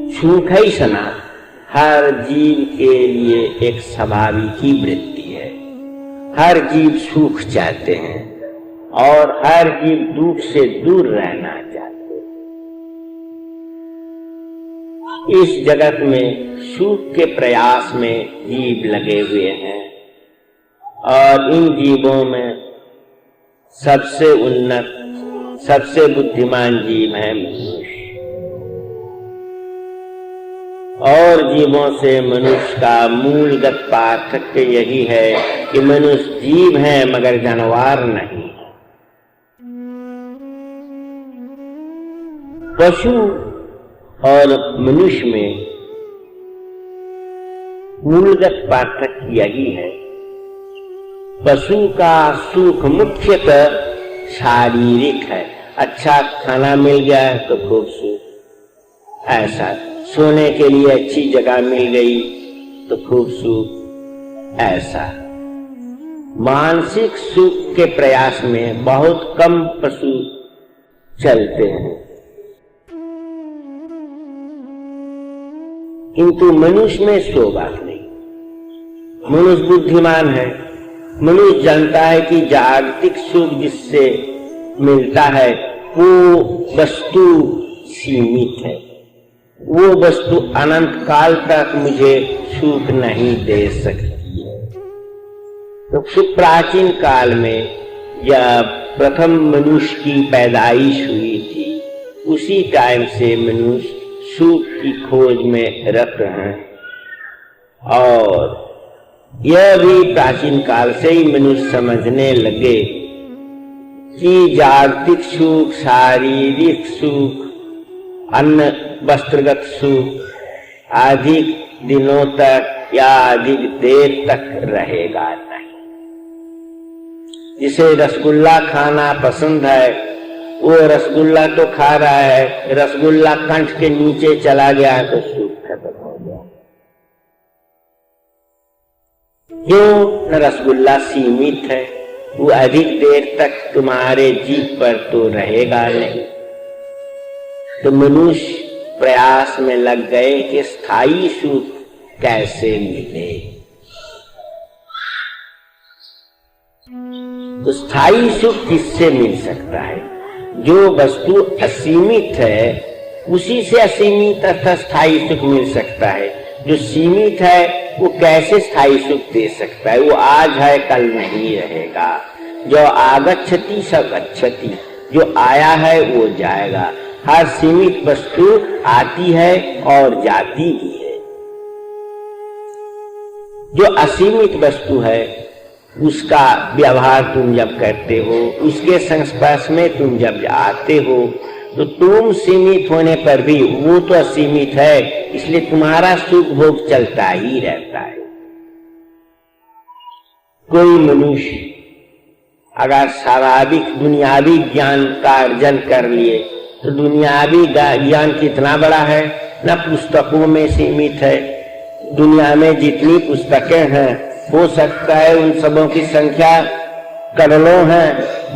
सुख ही सना हर जीव के लिए एक स्वाभाविक वृत्ति है। हर जीव सुख चाहते हैं और हर जीव दुख से दूर रहना चाहते हैं। इस जगत में सुख के प्रयास में जीव लगे हुए हैं और इन जीवों में सबसे उन्नत, सबसे बुद्धिमान जीव है मनुष्य। और जीवों से मनुष्य का मूलगत पार्थक्य यही है कि मनुष्य जीव है मगर जानवर नहीं। पशु और मनुष्य में मूलगत पार्थक्य यही है। पशु का सुख मुख्यतः शारीरिक है। अच्छा खाना मिल गया तो खूब सुख, ऐसा सोने के लिए अच्छी जगह मिल गई तो खूब सुख, ऐसा। मानसिक सुख के प्रयास में बहुत कम पशु चलते हैं, किंतु मनुष्य में सो बात नहीं। मनुष्य बुद्धिमान है। मनुष्य जानता है कि जागतिक सुख जिससे मिलता है वो वस्तु सीमित है, वो वस्तु अनंत काल तक मुझे सुख नहीं दे सकती है। तो प्राचीन काल में जब प्रथम मनुष्य की पैदाइश हुई थी, उसी टाइम से मनुष्य सुख की खोज में रत हैं और यह भी प्राचीन काल से ही मनुष्य समझने लगे कि जागतिक सुख, शारीरिक सुख, अन्न वस्त्रगत सुख अधिक दिनों तक या अधिक देर तक रहेगा नहीं। जिसे रसगुल्ला खाना पसंद है वो रसगुल्ला तो खा रहा है, रसगुल्ला कंठ के नीचे चला गया तो सुख खत्म हो गया। क्यों? रसगुल्ला सीमित है, वो अधिक देर तक तुम्हारे जीभ पर तो रहेगा नहीं। तो मनुष्य प्रयास में लग गए कि स्थायी सुख कैसे मिले। तो स्थायी सुख किससे मिल सकता है? जो वस्तु असीमित है उसी से असीमित अर्थात स्थायी सुख मिल सकता है। जो सीमित है वो कैसे स्थायी सुख दे सकता है? वो आज है कल नहीं रहेगा। जो आगच्छति स गच्छति, जो आया है वो जाएगा। हर सीमित वस्तु आती है और जाती भी है। जो असीमित वस्तु है उसका व्यवहार तुम जब करते हो, उसके संस्पर्श में तुम जब आते हो, तो तुम सीमित होने पर भी वो तो असीमित है, इसलिए तुम्हारा सुख भोग चलता ही रहता है। कोई मनुष्य अगर स्वाभाविक दुनियावी ज्ञान का अर्जन कर लिए तो दुनियावी ज्ञान कितना बड़ा है, न पुस्तकों में सीमित है। दुनिया में जितनी पुस्तकें हैं हो सकता है उन सबों की संख्या करोड़ों है,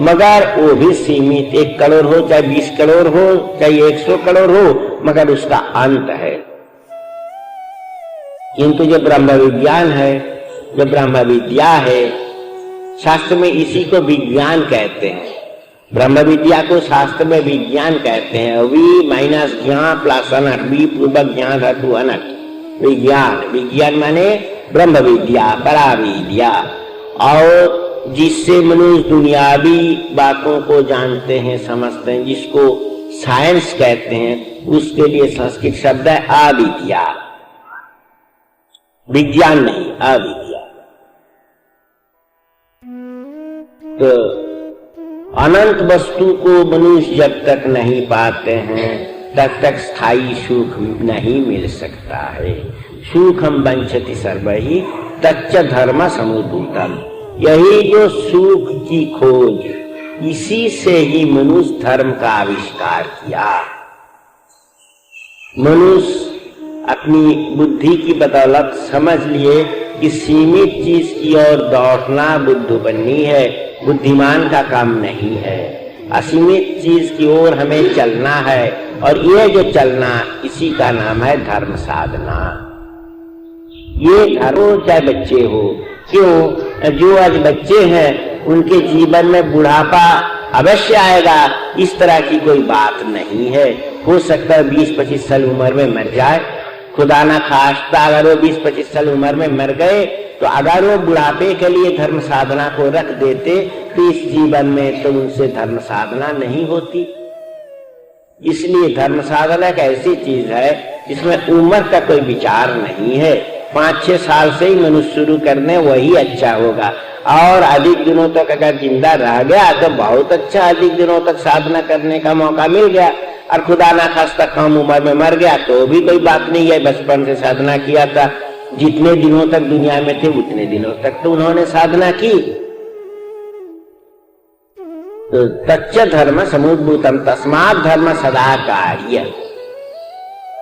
मगर वो भी सीमित। 1 करोड़ हो चाहे 20 करोड़ हो चाहे 100 करोड़ हो, मगर उसका अंत है। किंतु जो ब्रह्म विज्ञान है, जो ब्रह्म विद्या है, शास्त्र में इसी को विज्ञान कहते हैं। ब्रह्म विद्या को शास्त्र में विज्ञान कहते हैं। वी माइनस ज्ञान प्लस अनट, वी पूर्वक ज्ञान धातु अनट, विज्ञान। विज्ञान माने ब्रह्म विद्या, परा विद्या, और जिससे मनुष्य दुनियावी बातों को जानते हैं, समझते हैं, जिसको साइंस कहते हैं। उसके लिए संस्कृत शब्द है अविद्या, विज्ञान नहीं, अविद्या। तो अनंत वस्तु को मनुष्य जब तक नहीं पाते हैं तब तक स्थायी सुख नहीं मिल सकता है। सुखम वंचति सर्वहि तच्च धर्म समुद्भूतम। यही जो सुख की खोज, इसी से ही मनुष्य धर्म का आविष्कार किया। मनुष्य अपनी बुद्धि की बदौलत समझ लिए कि सीमित चीज की ओर दौड़ना बुद्धि बननी है, बुद्धिमान का काम नहीं है। असीमित चीज की ओर हमें चलना है, और ये जो चलना, इसी का नाम है धर्म साधना। ये धर्म चाहे बच्चे हो, क्यों, जो आज बच्चे हैं उनके जीवन में बुढ़ापा अवश्य आएगा, इस तरह की कोई बात नहीं है। हो सकता है 20-25 साल उम्र में मर जाए, खुदा ना खास्ता अगर वो 20-25 साल उम्र में मर गए, तो अगर वो बुढ़ापे के लिए धर्म साधना को रख देते तो इस जीवन में तो उनसे धर्म साधना नहीं होती। इसलिए धर्म साधना एक ऐसी चीज है जिसमें उम्र का कोई विचार नहीं है। 5-6 साल से ही मनुष्य शुरू करने वही अच्छा होगा, और अधिक दिनों तक अगर जिंदा रह गया तो बहुत अच्छा, अधिक दिनों तक साधना करने का मौका मिल गया। और खुदा ना खास्ता कम उम्र में मर गया तो भी कोई बात नहीं है, बचपन से साधना किया था, जितने दिनों तक दुनिया में थे उतने दिनों तक तो उन्होंने साधना की। तो तच्च धर्म समुद्भूतम तस्मात् धर्म सदा कार्य।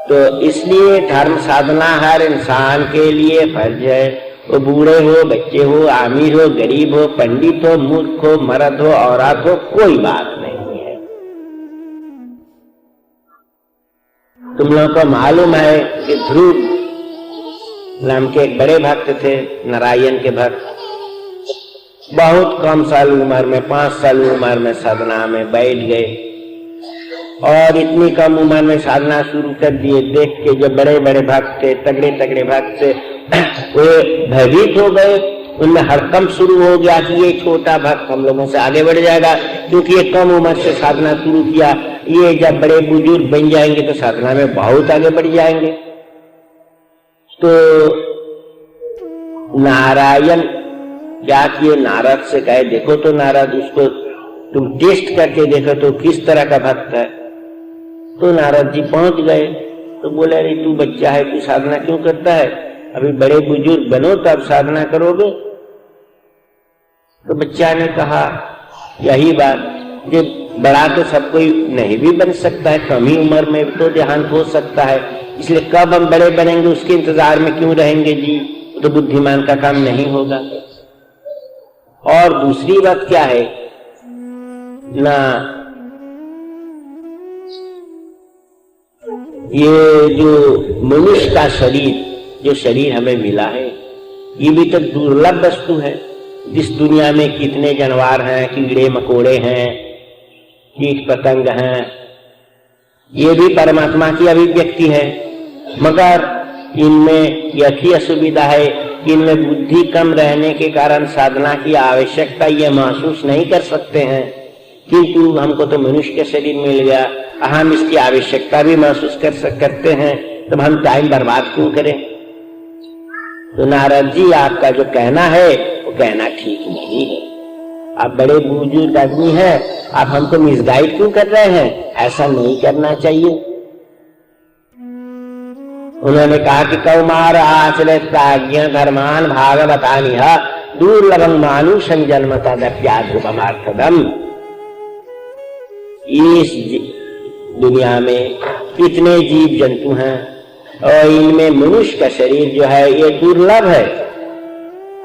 तो इसलिए धर्म साधना हर इंसान के लिए फर्ज है। वो बूढ़े हो, बच्चे हो, अमीर हो, गरीब हो, पंडित हो, मूर्ख हो, मर्द हो, औरत हो, कोई बात नहीं है। तुम लोगों को मालूम है कि ध्रुव नाम के एक बड़े भक्त थे, नारायण के भक्त, बहुत कम साल उम्र में, 5 साल उम्र में साधना में बैठ गए, और इतनी कम उम्र में साधना शुरू कर दिए। देख के जो बड़े बड़े भक्त थे, तगड़े तगड़े भक्त थे, वे भयभीत हो गए। उनमें हड़कंप शुरू हो गया कि ये छोटा भक्त हम लोगों से आगे बढ़ जाएगा, क्योंकि ये कम उम्र से साधना शुरू किया, ये जब बड़े बुजुर्ग बन जाएंगे तो साधना में बहुत आगे बढ़ जाएंगे। तो नारायण क्या किए, नारद से कहे देखो तो नारद, उसको तुम टेस्ट करके देखो तो किस तरह का भक्त है। तो नारद जी पहुंच गए, तो बोले अरे तू बच्चा है, तू साधना क्यों करता है, अभी बड़े बुजुर्ग बनो तब साधना करोगे। तो बच्चा ने कहा यही बात, जो बड़ा तो सब कोई नहीं भी बन सकता है, कम ही उम्र में तो देहांत हो सकता है, इसलिए कब हम बड़े बनेंगे उसके इंतजार में क्यों रहेंगे जी, तो बुद्धिमान का काम नहीं होगा। और दूसरी बात क्या है ना, ये जो मनुष्य का शरीर, जो शरीर हमें मिला है, ये भी तो दुर्लभ वस्तु है। इस दुनिया में कितने जानवर हैं, कीड़े मकोड़े हैं, कीट पतंग हैं, ये भी परमात्मा की अभिव्यक्ति है, मगर इनमें यही असुविधा है कि इनमें बुद्धि कम रहने के कारण साधना की आवश्यकता ये महसूस नहीं कर सकते हैं, किंतु हमको तो मनुष्य के शरीर मिल गया, हम इसकी आवश्यकता भी महसूस करते हैं, तब हम टाइम बर्बाद क्यों करें। तो नारद जी आपका जो कहना है वो कहना ठीक नहीं है, आप बड़े बुजुर्ग आदमी हैं, आप हमको मिसगाइड क्यों कर रहे हैं, ऐसा नहीं करना चाहिए। उन्होंने कहा कि कौमार आचरित प्राज्ञ धर्मान भागवतानिह दुर्लभं मानुषं जन्म तदप्याध्रुवमार्थदम्। इस दुनिया में कितने जीव जंतु हैं, और इनमें मनुष्य का शरीर जो है ये दुर्लभ है,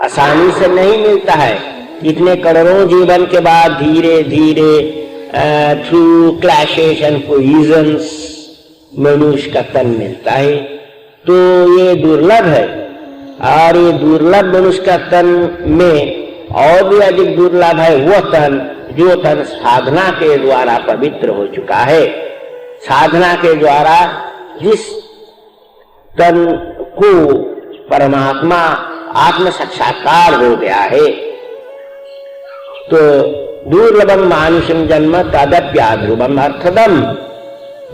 आसानी से नहीं मिलता है। इतने करोड़ों जीवन के बाद धीरे धीरे थ्रू क्लैशेस एंड कोलिजन्स मनुष्य का तन मिलता है, तो ये दुर्लभ है। और ये दुर्लभ मनुष्य का तन में और भी अधिक दुर्लभ है वो तन जो तन साधना के द्वारा पवित्र हो चुका है। साधना के द्वारा जिस तन को परमात्मा आत्म साक्षात्कार हो गया है, तो दुर्लभम मानुषम जन्म तदप्याध्रुवम अर्थदम।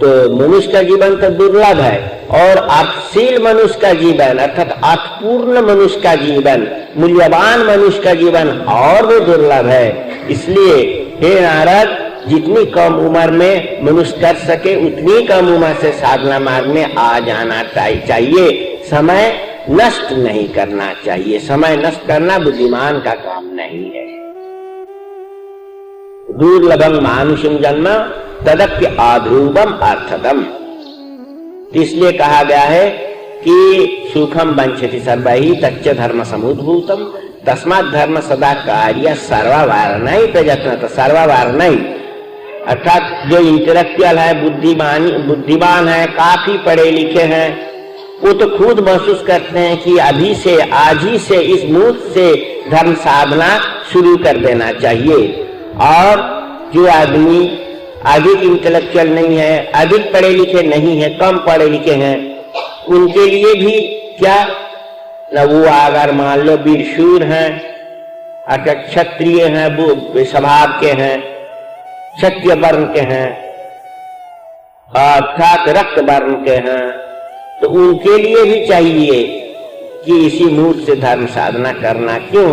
तो मनुष्य का जीवन तो दुर्लभ है, और अर्थशील मनुष्य का जीवन अर्थात अर्थपूर्ण मनुष्य का जीवन, मूल्यवान मनुष्य का जीवन और भी दुर्लभ है। इसलिए हे नारद, जितनी कम उम्र में मनुष्य कर सके उतनी कम उम्र से साधना मार्ग में आ जाना चाहिए। समय नष्ट नहीं करना चाहिए, समय नष्ट करना बुद्धिमान का काम नहीं है। दुर्लभम मानुषम जन्म तदप्य आध्रुवम अर्थदम। इसलिए कहा गया है कि सुखम वंचति सर्वैः तच्च धर्म समुद्भूतम तस्मात् धर्म सदा कार्य सर्ववारणैः प्रयत्नतः। सर्ववारणैः अर्थात जो इंटेलेक्चुअल है, बुद्धिमान है, काफी पढ़े लिखे हैं, वो तो खुद महसूस करते हैं कि अभी से, आज ही से, इस मुहूर्त से धर्म साधना शुरू कर देना चाहिए। और जो आदमी अधिक इंटेलेक्चुअल नहीं है, अधिक पढ़े लिखे नहीं है, कम पढ़े लिखे हैं, उनके लिए भी क्या न, वो अगर मान लो वीरशूर हैं, अर्थात क्षत्रिय हैं, वो स्वभाव के हैं, क्षत्रिय वर्ण के हैं, अर्थात रक्त वर्ण के हैं, तो उनके लिए भी चाहिए कि इसी मुहूर्त से धर्म साधना करना। क्यों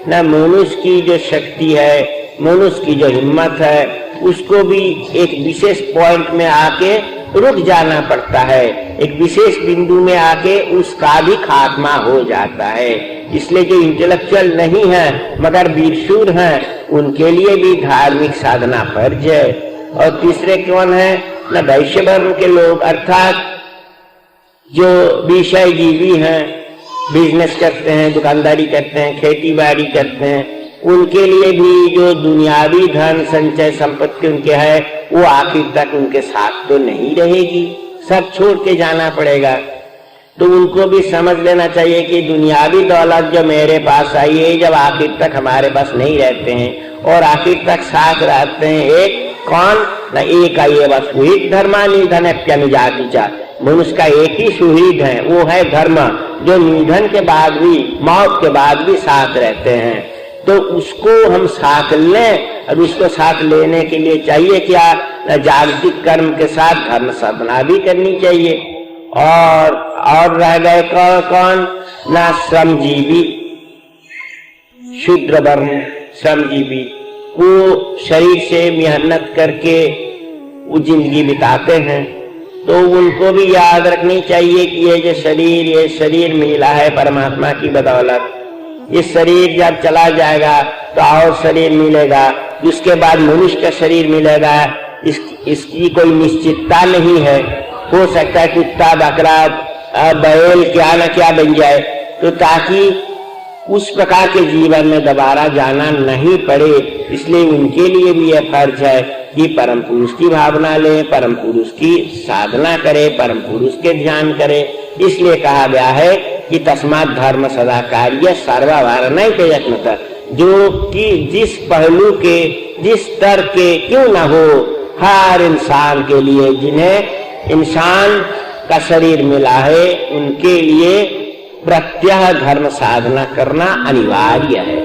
न, मनुष्य की जो शक्ति है, मनुष्य की जो हिम्मत है, उसको भी एक विशेष पॉइंट में आके रुक जाना पड़ता है, एक विशेष बिंदु में आके उसका भी खात्मा हो जाता है। इसलिए जो इंटेलेक्चुअल नहीं है मगर वीरशूर हैं, उनके लिए भी धार्मिक साधना फर्ज है। और तीसरे कौन है न, वैश्य वर्ण के लोग, अर्थात जो विषय जीवी हैं, बिजनेस करते हैं, दुकानदारी करते हैं, खेती बाड़ी करते हैं, उनके लिए भी जो दुनियावी धन संचय संपत्ति उनके है, वो आखिर तक उनके साथ तो नहीं रहेगी, सब छोड़ के जाना पड़ेगा। तो उनको भी समझ लेना चाहिए कि दुनियावी दौलत जो मेरे पास आई है, जब आखिर तक हमारे पास नहीं रहते हैं और आखिर तक साथ रहते हैं, एक कौन न, एक आइए बस सुहित धर्मानि धनप्यनुजाति च, मनुष्य का एक ही सुहित है, वो है धर्म, जो निधन के बाद भी, मौत के बाद भी साथ रहते हैं। तो उसको हम साथ लें, और उसको साथ लेने के लिए चाहिए क्या न, जागतिक कर्म के साथ धर्म साधना भी करनी चाहिए। और रह गए कौन न, श्रमजीवी, शूद्र वर्ण श्रमजीवी, वो शरीर से मेहनत करके वो जिंदगी बिताते हैं, तो उनको भी याद रखनी चाहिए कि ये शरीर मिला है परमात्मा की बदौलत। ये शरीर जब चला जाएगा तो और शरीर मिलेगा, उसके बाद मनुष्य का शरीर मिलेगा, इसकी कोई निश्चितता नहीं है। हो सकता है कुत्ता, बकरा, बैल क्या न क्या बन जाए, तो ताकि उस प्रकार के जीवन में दोबारा जाना नहीं पड़े, इसलिए उनके लिए भी यह फर्ज है कि परम पुरुष की भावना ले, परम पुरुष की साधना करे, परम पुरुष के ध्यान करे। इसलिए कहा गया है कि तस्मात् धर्म सदा कार्य सर्ववारणय के यत्न कर, जो कि जिस पहलू के, जिस स्तर के क्यों न हो, हर इंसान के लिए, जिन्हें इंसान का शरीर मिला है, उनके लिए प्रत्यह धर्म साधना करना अनिवार्य है।